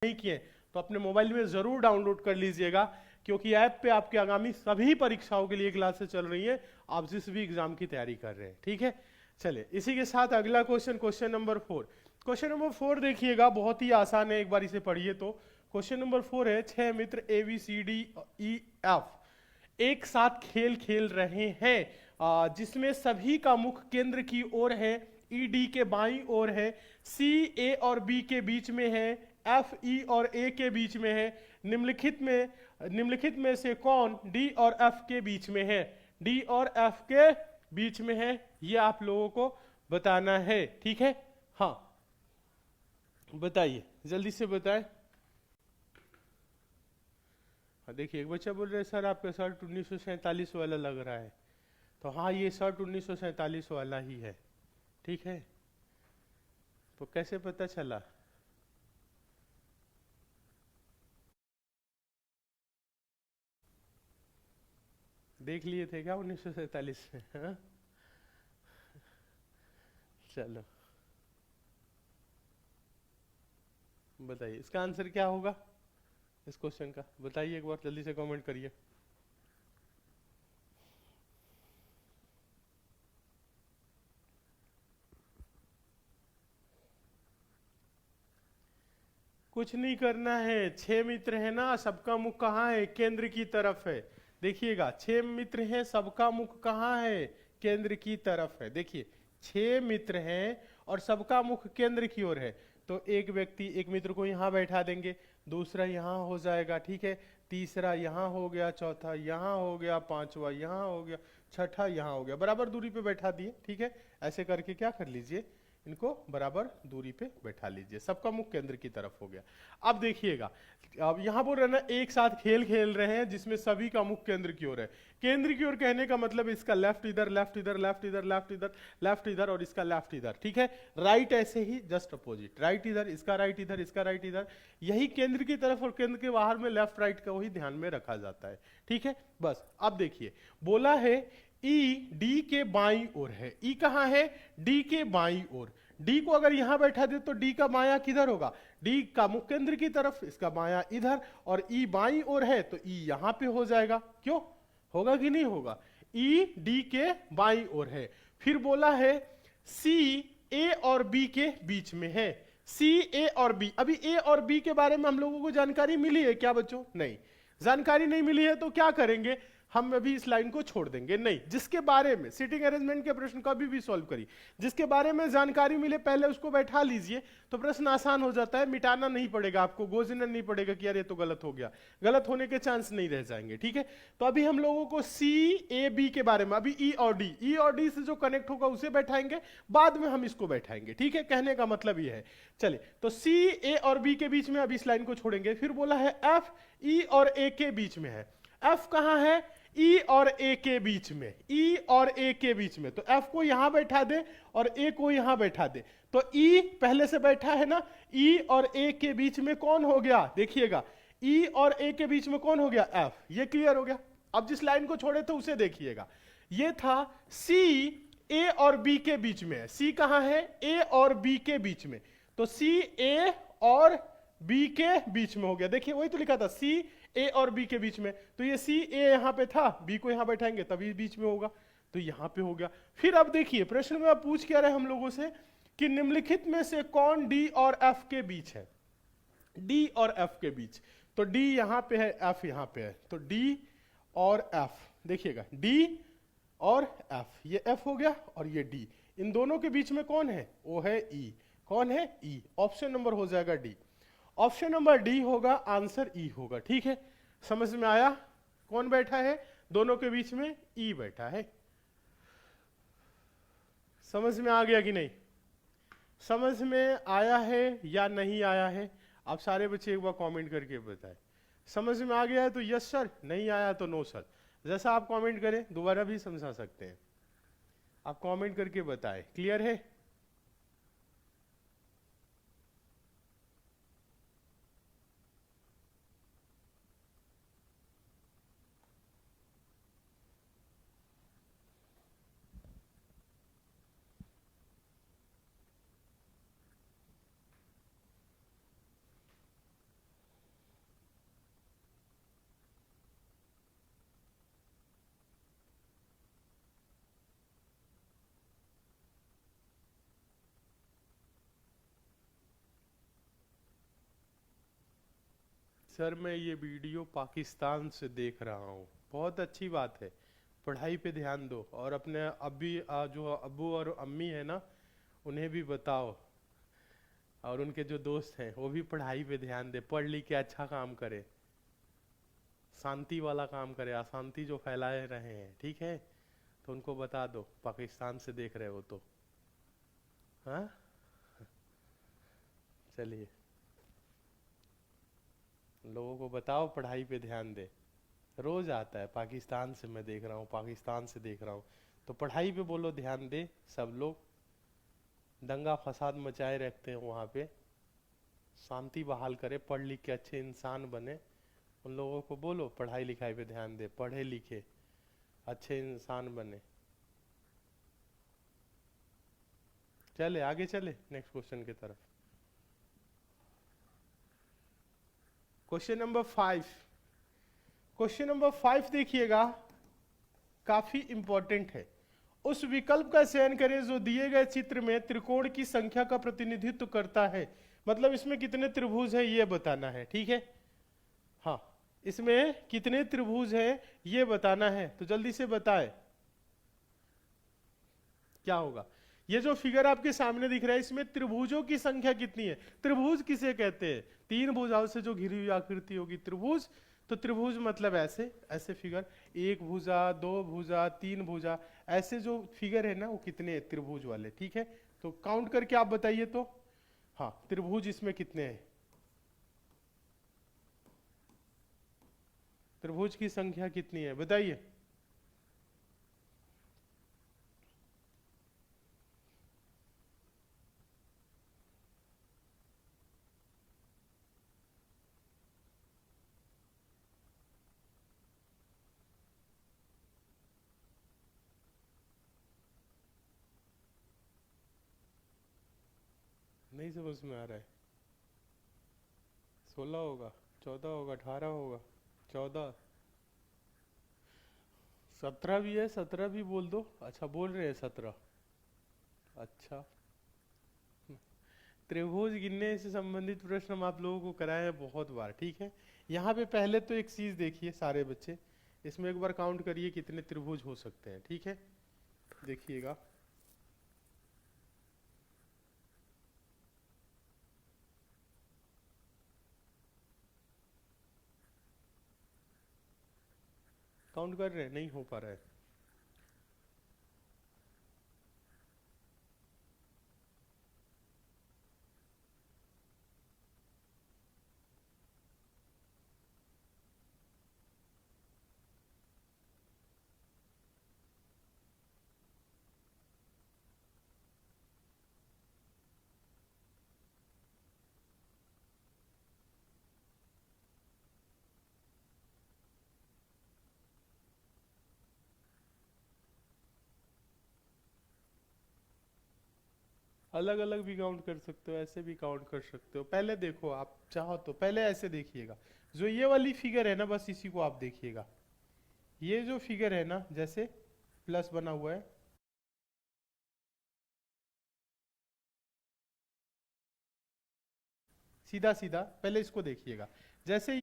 नहीं किए तो अपने मोबाइल में जरूर डाउनलोड कर लीजिएगा, क्योंकि ऐप पे आपके आगामी सभी परीक्षाओं के लिए क्लासेस चल रही है, आप जिस भी एग्जाम की तैयारी कर रहे हैं। ठीक है, चलिए इसी के साथ अगला question, question number 4। Question number 4 देखिएगा, बहुत ही आसान है, एक बार इसे पढ़िए। तो क्वेश्चन नंबर 4 है, 6 मित्र ABCDEF एक साथ खेल खेल रहे हैं, जिसमें सभी का मुख केंद्र की ओर है, ED के बाईं ओर है, C A और B के बीच में है, F E और A के बीच में है। निम्नलिखित में से कौन D और F के बीच में है? D और F के बीच में है, ये आप लोगों को बताना है। ठीक है, हाँ बताइए, जल्दी से बताएं। देखिए एक बच्चा बोल रहे हैं सर आपका शर्ट 1947 वाला लग रहा है, तो हाँ ये शर्ट 1947 वाला ही है। ठीक है, तो कैसे पता चला? देख लिए थे क्या 1947 में? हाँ? चलो बताइए इसका आंसर क्या होगा इस क्वेश्चन का, बताइए एक बार जल्दी से कमेंट करिए। कुछ नहीं करना है, 6 मित्र है ना, सबका मुख कहाँ है? केंद्र की तरफ है। देखिएगा 6 मित्र हैं, सबका मुख कहाँ है? केंद्र की तरफ है। देखिए 6 मित्र हैं और सबका मुख केंद्र की ओर है, तो एक व्यक्ति, एक मित्र को यहाँ बैठा देंगे, दूसरा यहाँ हो जाएगा। ठीक है, तीसरा यहाँ हो गया, चौथा यहाँ हो गया, पांचवा यहाँ हो गया, छठा यहाँ हो गया, बराबर दूरी पे बैठा दिए। ठीक है, ऐसे करके क्या कर लीजिए, इनको बराबर दूरी पे बैठा लीजिए, सबका मुख केंद्र की तरफ हो गया। अब देखिएगा, अब यहां बोल रहे ना एक साथ खेल खेल रहे हैं जिसमें सभी का मुख केंद्र की ओर है। केंद्र की ओर कहने का मतलब इसका लेफ्ट इधर, लेफ्ट इधर, लेफ्ट इधर, लेफ्ट इधर, लेफ्ट इधर और इसका लेफ्ट इधर। ठीक है, राइट ऐसे ही जस्ट अपोजिट, राइट इधर, इसका राइट इधर, इसका राइट इधर, यही केंद्र की तरफ और केंद्र के बाहर में लेफ्ट राइट का वही ध्यान में रखा जाता है। ठीक है, बस अब देखिए बोला है ई डी के बाईं ओर है। ई कहां है? डी के बाईं ओर। डी को अगर यहां बैठा दे तो डी का बायां किधर होगा? डी का मुख्य केंद्र की तरफ, इसका बायां इधर, और ई बाईं ओर है तो ई यहां पे हो जाएगा। क्यों होगा कि नहीं होगा? ई डी के बाईं ओर है। फिर बोला है सी ए और बी के बीच में है। सी ए और बी, अभी ए और बी के बारे में हम लोगों को जानकारी मिली है क्या बच्चों? नहीं, जानकारी नहीं मिली है तो क्या करेंगे, हम अभी इस लाइन को छोड़ देंगे। नहीं, जिसके बारे में सिटिंग अरेंजमेंट के प्रश्न कभी भी सॉल्व करिए, जिसके बारे में जानकारी मिले पहले उसको बैठा लीजिए, तो प्रश्न आसान हो जाता है, मिटाना नहीं पड़ेगा आपको, गोजना नहीं पड़ेगा कि यार ये तो गलत हो गया, गलत होने के चांस नहीं रह जाएंगे। ठीक है, तो अभी हम लोगों को सी ए बी के बारे में, अभी ई और डी से जो कनेक्ट होगा उसे बैठाएंगे, बाद में हम इसको बैठाएंगे। ठीक है, कहने का मतलब ये है। चलिए, तो सी ए और बी के बीच में अभी इस लाइन को छोड़ेंगे। फिर बोला है एफ ई और ए के बीच में है। एफ कहां है? ई और ए के बीच में, ई और ए के बीच में, तो एफ को यहां बैठा दे और ए को यहां बैठा दे, तो ई पहले से बैठा है ना, ई और ए के बीच में कौन हो गया? देखिएगा ई और ए के बीच में कौन हो गया? एफ। ये क्लियर हो गया। अब जिस लाइन को छोड़े थे उसे देखिएगा, ये था सी ए और बी के बीच में है। सी कहां है? ए और बी के बीच में, तो सी ए और बी के बीच में हो गया। देखिए वही तो लिखा था, सी ए और बी के बीच में, तो ये सी ए यहां पे था, बी को यहां बैठाएंगे तभी बीच में होगा, तो यहां पे हो गया। फिर अब देखिए प्रश्न में आप पूछ क्या रहे हम लोगों से कि निम्नलिखित में से कौन डी और एफ के बीच है? डी और एफ के बीच, तो डी यहां पे है, एफ यहां पे है, तो डी और एफ, देखिएगा डी और एफ, ये एफ हो गया और ये डी, इन दोनों के बीच में कौन है? वो है ई। कौन है? ई। ऑप्शन नंबर हो जाएगा डी। ऑप्शन नंबर डी होगा, आंसर ई होगा। ठीक है, समझ में आया? कौन बैठा है दोनों के बीच में? ई बैठा है। समझ में आ गया कि नहीं? समझ में आया है या नहीं आया है? आप सारे बच्चे एक बार कमेंट करके बताएं। समझ में आ गया है तो यस सर, नहीं आया तो नो सर। जैसा आप कमेंट करें दोबारा भी समझा सकते हैं, आप कमेंट करके बताएं। क्लियर है? सर मैं ये वीडियो पाकिस्तान से देख रहा हूँ। बहुत अच्छी बात है, पढ़ाई पे ध्यान दो और अपने अभी जो अब्बू और अम्मी है ना उन्हें भी बताओ, और उनके जो दोस्त हैं वो भी पढ़ाई पे ध्यान दे, पढ़ लिख के अच्छा काम करे, शांति वाला काम करे, अशांति जो फैलाए रहे हैं, ठीक है। तो उनको बता दो पाकिस्तान से देख रहे हो तो। हाँ चलिए, लोगों को बताओ पढ़ाई पे ध्यान दे। रोज आता है पाकिस्तान से मैं देख रहा हूँ, पाकिस्तान से देख रहा हूँ, तो पढ़ाई पे बोलो ध्यान दे सब लोग। दंगा फसाद मचाए रखते हैं वहाँ पे, शांति बहाल करे, पढ़ लिख के अच्छे इंसान बने। उन लोगों को बोलो पढ़ाई लिखाई पे ध्यान दे, पढ़े लिखे अच्छे इंसान बने। चले आगे, चले नेक्स्ट क्वेश्चन की तरफ। Question number 5। क्वेश्चन नंबर 5 देखिएगा, काफी इंपॉर्टेंट है। उस विकल्प का चयन करें जो दिए गए चित्र में त्रिकोण की संख्या का प्रतिनिधित्व करता है। मतलब इसमें कितने त्रिभुज है ये बताना है, ठीक है। हाँ, इसमें कितने त्रिभुज है ये बताना है, तो जल्दी से बताएं क्या होगा। ये जो फिगर आपके सामने दिख रहा है इसमें त्रिभुजों की संख्या कितनी है। त्रिभुज किसे कहते हैं? तीन भुजाओं से जो घिरी हुई आकृति होगी त्रिभुज। तो त्रिभुज मतलब ऐसे ऐसे फिगर, एक भुजा, दो भुजा, तीन भुजा, ऐसे जो फिगर है ना वो कितने त्रिभुज वाले, ठीक है। तो काउंट करके आप बताइए तो। हाँ, त्रिभुज इसमें कितने हैं? त्रिभुज की संख्या कितनी है बताइए। नहीं समझ में आ रहा है। 16 होगा, 14 होगा, 18 होगा, 14, 17 भी है, 17 भी बोल दो। अच्छा बोल रहे हैं 17। अच्छा, त्रिभुज गिनने से संबंधित प्रश्न हम आप लोगों को कराए हैं बहुत बार, ठीक है। यहाँ पे पहले तो एक चीज देखिए सारे बच्चे, इसमें एक बार काउंट करिए कितने त्रिभुज हो सकते हैं, ठीक है। देखिएगा, काउंट कर रहे हैं, नहीं हो पा रहा है। अलग अलग भी काउंट कर सकते हो, ऐसे भी काउंट कर सकते हो। पहले देखो, आप चाहो तो पहले ऐसे देखिएगा, जो ये वाली फिगर है ना बस इसी को आप देखिएगा। ये जो फिगर है ना, जैसे प्लस बना हुआ है, सीधा सीधा पहले इसको देखिएगा। जैसे